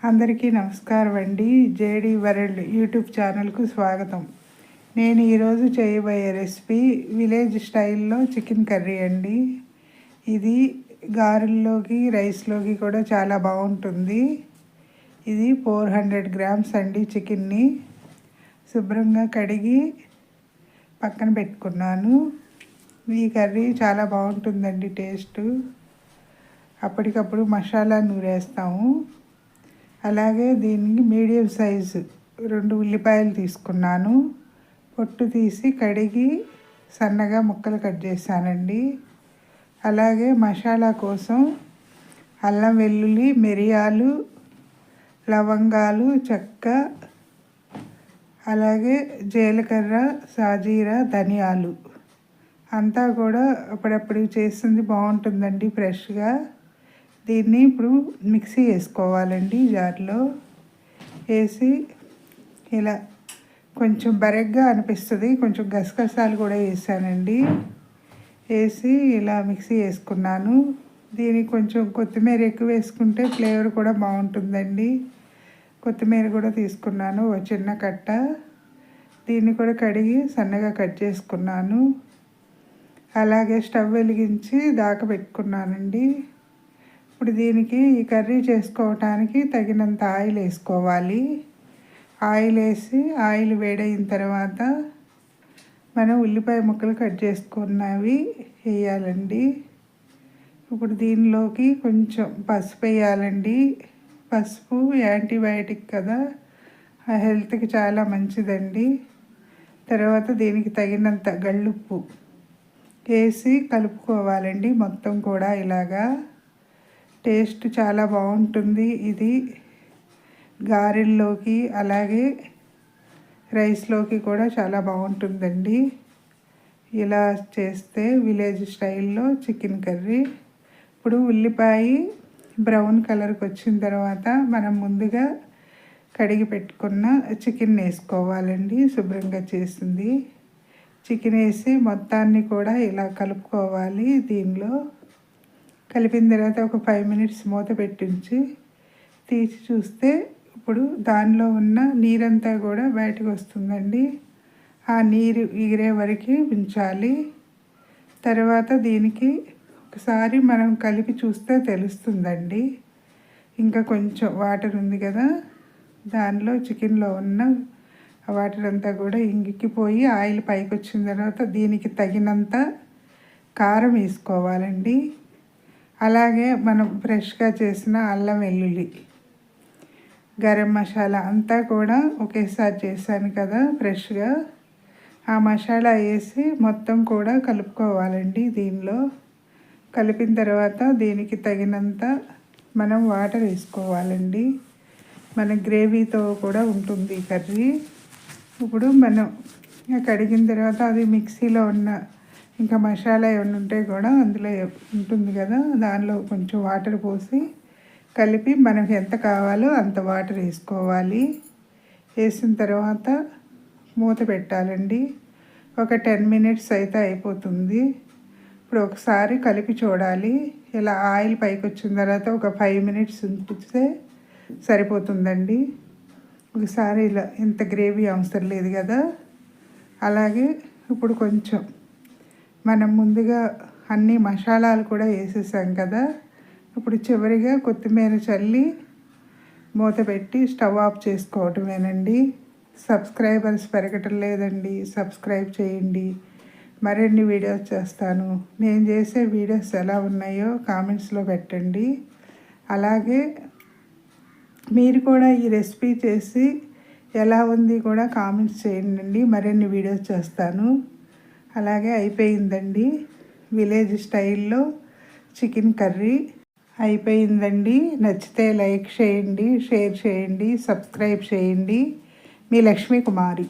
అందరికీ నమస్కారం అండి. జేడి వరల్డ్ యూట్యూబ్ ఛానల్కు స్వాగతం. నేను ఈరోజు చేయబోయే రెసిపీ విలేజ్ స్టైల్లో చికెన్ కర్రీ అండి. ఇది గారెల్లోకి రైస్లోకి కూడా చాలా బాగుంటుంది. ఇది 400 గ్రామ్స్ అండి. చికెన్ని శుభ్రంగా కడిగి పక్కన పెట్టుకున్నాను. ఈ కర్రీ చాలా బాగుంటుందండి. టేస్ట్ అప్పటికప్పుడు మసాలా నూరేస్తాము. అలాగే దీనికి మీడియం సైజు 2 ఉల్లిపాయలు తీసుకున్నాను. పొట్టు తీసి కడిగి సన్నగా ముక్కలు కట్ చేశానండి. అలాగే మసాలా కోసం అల్లం వెల్లుల్లి, మిరియాలు, లవంగాలు, చెక్క, అలాగే జీలకర్ర, సాజీరా, ధనియాలు అంతా కూడా అప్పుడప్పుడు చేసింది బాగుంటుందండి ఫ్రెష్గా. దీన్ని ఇప్పుడు మిక్సీ వేసుకోవాలండి. జార్లో వేసి ఇలా కొంచెం బరగ్గా అనిపిస్తుంది. కొంచెం గసగసాలు కూడా వేసానండి. వేసి ఇలా మిక్సీ వేసుకున్నాను. దీనికి కొంచెం కొత్తిమీర ఎక్కువ వేసుకుంటే ఫ్లేవర్ కూడా బాగుంటుందండి. కొత్తిమీర కూడా తీసుకున్నాను, ఒక చిన్న కట్ట. దీన్ని కూడా కడిగి సన్నగా కట్ చేసుకున్నాను. అలాగే స్టవ్ వెలిగించి పెట్టుకున్నానండి. ఇప్పుడు దీనికి ఈ కర్రీ చేసుకోవటానికి తగినంత ఆయిల్ వేసుకోవాలి. ఆయిల్ వేసి ఆయిల్ వేడైన తర్వాత మనం ఉల్లిపాయ ముక్కలు కట్ చేసుకున్నవి వేయాలండి. ఇప్పుడు దీనిలోకి కొంచెం పసుపు వేయాలండి. పసుపు యాంటీబయాటిక్ కదా, ఆ హెల్త్కి చాలా మంచిదండి. తర్వాత దీనికి తగినంత గళ్ళుప్పు వేసి కలుపుకోవాలండి. మొత్తం కూడా ఇలాగా టేస్ట్ చాలా బాగుంటుంది. ఇది గారెల్లోకి అలాగే రైస్లోకి కూడా చాలా బాగుంటుందండి. ఇలా చేస్తే విలేజ్ స్టైల్లో చికెన్ కర్రీ. ఇప్పుడు ఉల్లిపాయ బ్రౌన్ కలర్కి వచ్చిన తర్వాత మనం ముందుగా కడిగి పెట్టుకున్న చికెన్ వేసుకోవాలండి. శుభ్రంగా చేసింది చికెన్ వేసి మొత్తాన్ని కూడా ఇలా కలుపుకోవాలి. దీనిలో కలిపిన తర్వాత ఒక 5 మినిట్స్ మూత పెట్టించి తీసి చూస్తే ఇప్పుడు దానిలో ఉన్న నీరంతా కూడా బయటకు వస్తుందండి. ఆ నీరు ఎగిరే వరకు ఉంచాలి. తర్వాత దీనికి ఒకసారి మనం కలిపి చూస్తే తెలుస్తుందండి. ఇంకా కొంచెం వాటర్ ఉంది కదా, దానిలో చికెన్లో ఉన్న వాటర్ అంతా కూడా ఇంగికిపోయి ఆయిల్ పైకి వచ్చిన తర్వాత దీనికి తగినంత కారం వేసుకోవాలండి. అలాగే మనం ఫ్రెష్గా చేసిన అల్లం వెల్లుల్లి, గరం మసాలా అంతా కూడా ఒకేసారి చేశాను కదా ఫ్రెష్గా, ఆ మసాలా వేసి మొత్తం కూడా కలుపుకోవాలండి. దీనిలో కలిపిన తర్వాత దీనికి తగినంత మనం వాటర్ వేసుకోవాలండి. మన గ్రేవీతో కూడా ఉంటుంది కర్రీ. ఇప్పుడు మనం కడిగిన తర్వాత అది మిక్సీలో ఉన్న ఇంకా మసాలా ఏమైనా ఉంటే కూడా అందులో ఉంటుంది కదా, దానిలో కొంచెం వాటర్ పోసి కలిపి మనకు ఎంత కావాలో అంత వాటర్ వేసుకోవాలి. వేసిన తర్వాత మూత పెట్టాలండి. ఒక 10 మినిట్స్ అయితే అయిపోతుంది. ఇప్పుడు ఒకసారి కలిపి చూడాలి. ఇలా ఆయిల్ పైకి వచ్చిన తర్వాత ఒక 5 మినిట్స్ ఉంచితే సరిపోతుందండి. ఒకసారి ఇలా ఇంత గ్రేవీ అవసరం లేదు కదా. అలాగే ఇప్పుడు కొంచెం మనం ముందుగా అన్ని మసాలాలు కూడా వేసేసాం కదా. ఇప్పుడు చివరిగా కొత్తిమీర చల్లి మూత పెట్టి స్టవ్ ఆఫ్ చేసుకోవటమేనండి. సబ్స్క్రైబర్స్ పెరగటం లేదండి, సబ్స్క్రైబ్ చేయండి. మరిన్ని వీడియోస్ చేస్తాను. నేను చేసే వీడియోస్ ఎలా ఉన్నాయో కామెంట్స్లో పెట్టండి. అలాగే మీరు కూడా ఈ రెసిపీ చేసి ఎలా ఉంది కూడా కామెంట్స్ చేయండి. మరిన్ని వీడియోస్ చేస్తాను. అలాగే అయిపోయిందండి. విలేజ్ స్టైల్లో చికెన్ కర్రీ అయిపోయిందండి. నచ్చితే లైక్ చేయండి, షేర్ చేయండి, సబ్స్క్రైబ్ చేయండి. మీ లక్ష్మీ కుమారి.